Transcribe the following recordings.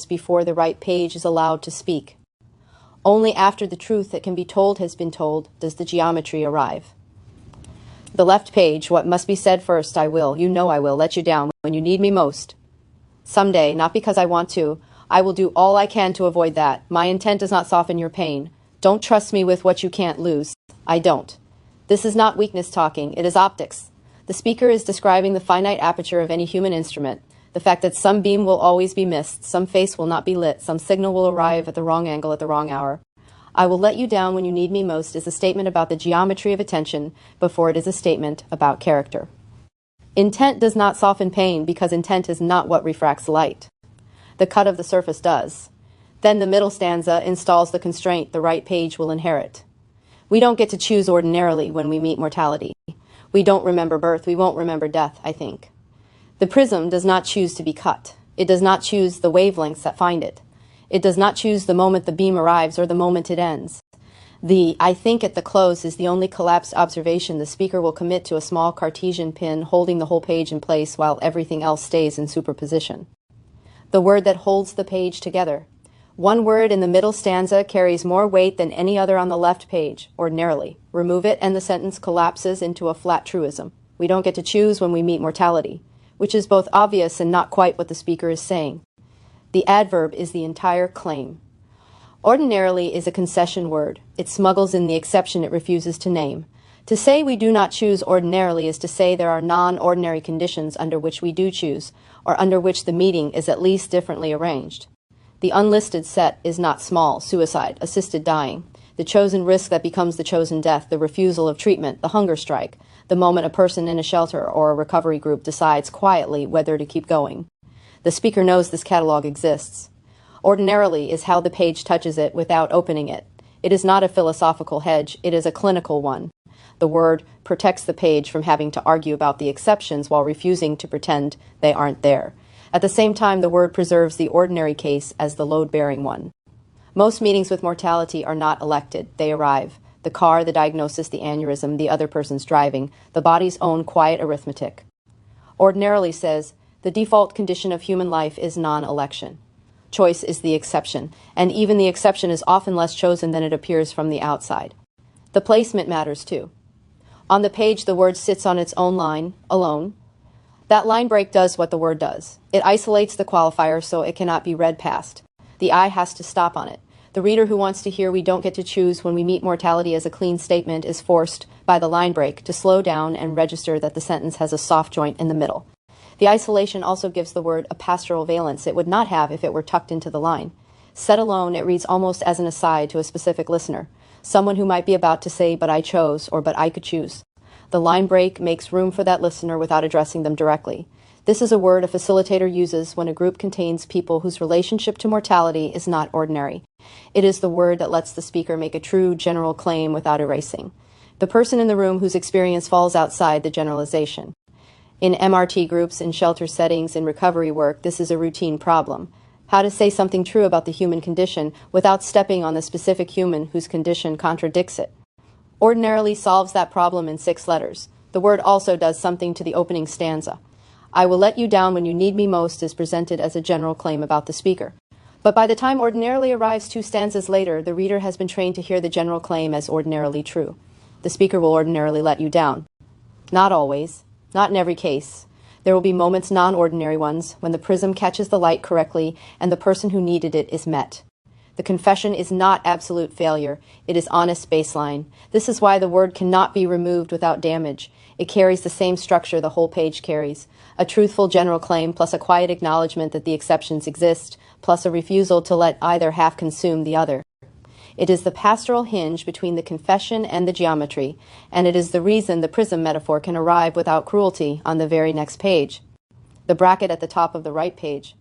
before the right page is allowed to speak. Only after the truth that can be told has been told does the geometry arrive. The left page, what must be said first, I will, you know I will, let you down when you need me most. Someday, not because I want to, I will do all I can to avoid that. My intent does not soften your pain. Don't trust me with what you can't lose. I don't. This is not weakness talking, it is optics. The speaker is describing the finite aperture of any human instrument, the fact that some beam will always be missed, some face will not be lit, some signal will arrive at the wrong angle at the wrong hour. I will let you down when you need me most is a statement about the geometry of attention before it is a statement about character. Intent does not soften pain because intent is not what refracts light. The cut of the surface does. Then the middle stanza installs the constraint the right page will inherit. We don't get to choose ordinarily when we meet mortality. We don't remember birth, we won't remember death, I think. The prism does not choose to be cut. It does not choose the wavelengths that find it. It does not choose the moment the beam arrives or the moment it ends. The I think at the close is the only collapsed observation the speaker will commit to a small Cartesian pin holding the whole page in place while everything else stays in superposition. The word that holds the page together. One word in the middle stanza carries more weight than any other on the left page, ordinarily. Remove it and the sentence collapses into a flat truism. We don't get to choose when we meet mortality, which is both obvious and not quite what the speaker is saying. The adverb is the entire claim. Ordinarily is a concession word. It smuggles in the exception it refuses to name. To say we do not choose ordinarily is to say there are non-ordinary conditions under which we do choose, or under which the meeting is at least differently arranged. The unlisted set is not small: suicide, assisted dying, the chosen risk that becomes the chosen death, the refusal of treatment, the hunger strike, the moment a person in a shelter or a recovery group decides quietly whether to keep going. The speaker knows this catalog exists. Ordinarily is how the page touches it without opening it. It is not a philosophical hedge, it is a clinical one. The word protects the page from having to argue about the exceptions while refusing to pretend they aren't there. At the same time, the word preserves the ordinary case as the load-bearing one. Most meetings with mortality are not elected, they arrive. The car, the diagnosis, the aneurysm, the other person's driving, the body's own quiet arithmetic. Ordinarily says, the default condition of human life is non-election. Choice is the exception, and even the exception is often less chosen than it appears from the outside. The placement matters too. On the page, the word sits on its own line, alone. That line break does what the word does. It isolates the qualifier so it cannot be read past. The eye has to stop on it. The reader who wants to hear we don't get to choose when we meet mortality as a clean statement is forced, by the line break, to slow down and register that the sentence has a soft joint in the middle. The isolation also gives the word a pastoral valence it would not have if it were tucked into the line. Set alone, it reads almost as an aside to a specific listener, someone who might be about to say, but I chose, or but I could choose. The line break makes room for that listener without addressing them directly. This is a word a facilitator uses when a group contains people whose relationship to mortality is not ordinary. It is the word that lets the speaker make a true general claim without erasing. The person in the room whose experience falls outside the generalization. In MRT groups, in shelter settings, in recovery work, this is a routine problem. How to say something true about the human condition without stepping on the specific human whose condition contradicts it. Ordinarily solves that problem in 6 letters. The word also does something to the opening stanza. I will let you down when you need me most is presented as a general claim about the speaker. But by the time ordinarily arrives 2 stanzas later, the reader has been trained to hear the general claim as ordinarily true. The speaker will ordinarily let you down. Not always. Not in every case. There will be moments, non-ordinary ones, when the prism catches the light correctly and the person who needed it is met. The confession is not absolute failure. It is honest baseline. This is why the word cannot be removed without damage. It carries the same structure the whole page carries. A truthful general claim plus a quiet acknowledgement that the exceptions exist, plus a refusal to let either half consume the other. It is the pastoral hinge between the confession and the geometry, and it is the reason the prism metaphor can arrive without cruelty on the very next page. The bracket at the top of the right page.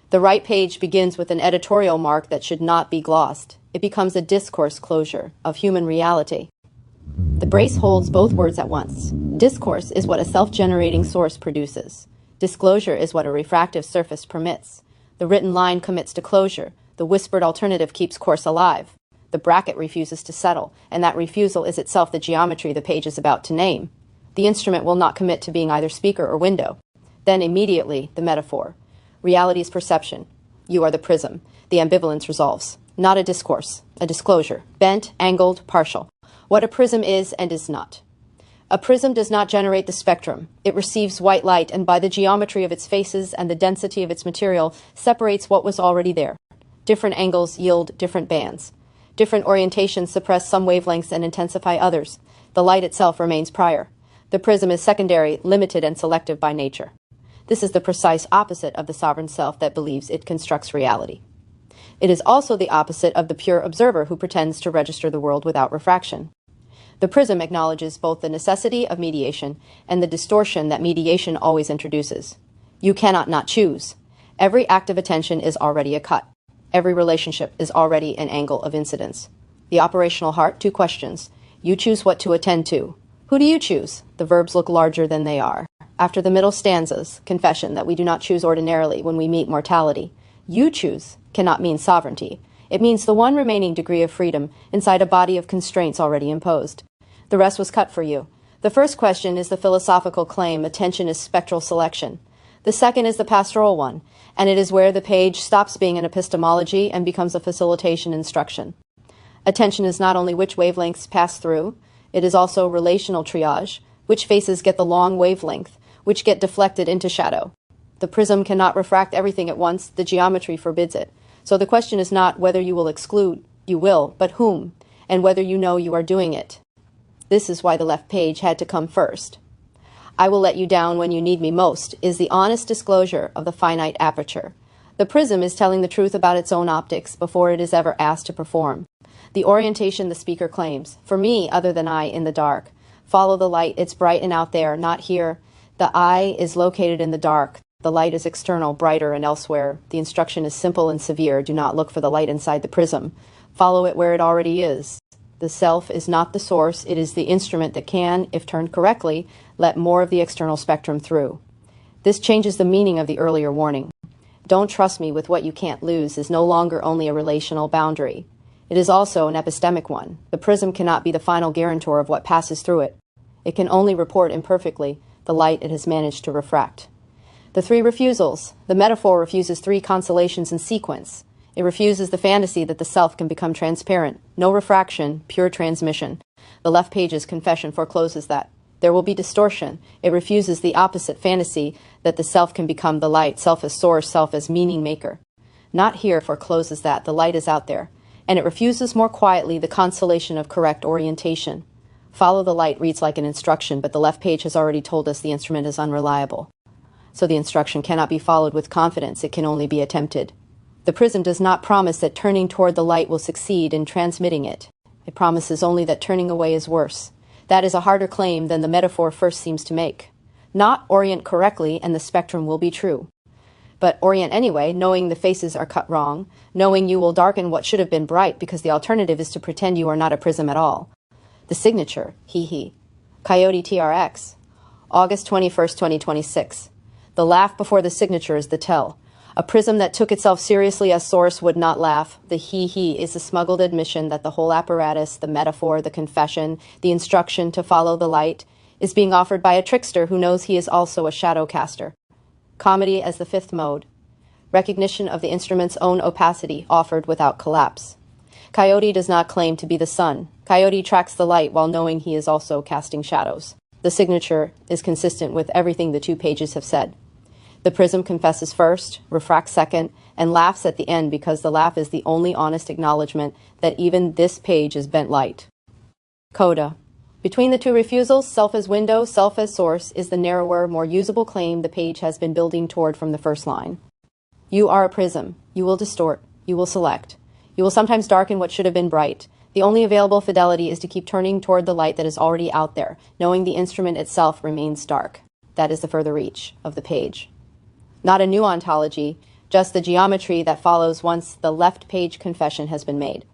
The right page begins with an editorial mark that should not be glossed. It becomes a discourse closure of human reality. The brace holds both words at once. Discourse is what a self-generating source produces. Disclosure is what a refractive surface permits. The written line commits to closure. The whispered alternative keeps course alive. The bracket refuses to settle, and that refusal is itself the geometry the page is about to name. The instrument will not commit to being either speaker or window. Then immediately, the metaphor. Reality is perception. You are the prism. The ambivalence resolves. Not a discourse, a disclosure. Bent, angled, partial. What a prism is and is not. A prism does not generate the spectrum. It receives white light and by the geometry of its faces and the density of its material separates what was already there. Different angles yield different bands. Different orientations suppress some wavelengths and intensify others. The light itself remains prior. The prism is secondary, limited, and selective by nature. This is the precise opposite of the sovereign self that believes it constructs reality. It is also the opposite of the pure observer who pretends to register the world without refraction. The prism acknowledges both the necessity of mediation and the distortion that mediation always introduces. You cannot not choose. Every act of attention is already a cut. Every relationship is already an angle of incidence. The operational heart, 2 questions. You choose what to attend to. Who do you choose? The verbs look larger than they are. After the middle stanzas, confession that we do not choose ordinarily when we meet mortality. You choose cannot mean sovereignty. It means the one remaining degree of freedom inside a body of constraints already imposed. The rest was cut for you. The first question is the philosophical claim, attention is spectral selection. The second is the pastoral one, and it is where the page stops being an epistemology and becomes a facilitation instruction. Attention is not only which wavelengths pass through, it is also relational triage, which faces get the long wavelength, which get deflected into shadow. The prism cannot refract everything at once, the geometry forbids it. So the question is not whether you will exclude, you will, but whom, and whether you know you are doing it. This is why the left page had to come first. I will let you down when you need me most is the honest disclosure of the finite aperture. The prism is telling the truth about its own optics before it is ever asked to perform. The orientation the speaker claims, for me other than I in the dark. Follow the light, it's bright and out there, not here. The I is located in the dark. The light is external, brighter and elsewhere. The instruction is simple and severe. Do not look for the light inside the prism. Follow it where it already is. The self is not the source, it is the instrument that can, if turned correctly, let more of the external spectrum through. This changes the meaning of the earlier warning. Don't trust me with what you can't lose is no longer only a relational boundary. It is also an epistemic one. The prism cannot be the final guarantor of what passes through it. It can only report imperfectly the light it has managed to refract. The 3 refusals. The metaphor refuses 3 consolations in sequence. It refuses the fantasy that the self can become transparent. No refraction, pure transmission. The left page's confession forecloses that. There will be distortion. It refuses the opposite fantasy that the self can become the light, self as source, self as meaning maker. Not here forecloses that. The light is out there. And it refuses more quietly the consolation of correct orientation. Follow the light reads like an instruction, but the left page has already told us the instrument is unreliable. So the instruction cannot be followed with confidence. It can only be attempted. The prism does not promise that turning toward the light will succeed in transmitting it. It promises only that turning away is worse. That is a harder claim than the metaphor first seems to make. Not orient correctly and the spectrum will be true. But orient anyway, knowing the faces are cut wrong, knowing you will darken what should have been bright because the alternative is to pretend you are not a prism at all. The signature, he. Coyote TRX, August 21st, 2026. The laugh before the signature is the tell. A prism that took itself seriously as source would not laugh. The he is a smuggled admission that the whole apparatus, the metaphor, the confession, the instruction to follow the light, is being offered by a trickster who knows he is also a shadow caster. Comedy as the 5th mode. Recognition of the instrument's own opacity offered without collapse. Coyote does not claim to be the sun. Coyote tracks the light while knowing he is also casting shadows. The signature is consistent with everything the 2 pages have said. The prism confesses first, refracts second, and laughs at the end because the laugh is the only honest acknowledgement that even this page is bent light. Coda. Between the 2 refusals, self as window, self as source, is the narrower, more usable claim the page has been building toward from the first line. You are a prism. You will distort. You will select. You will sometimes darken what should have been bright. The only available fidelity is to keep turning toward the light that is already out there, knowing the instrument itself remains dark. That is the further reach of the page. Not a new ontology, just the geometry that follows once the left page confession has been made.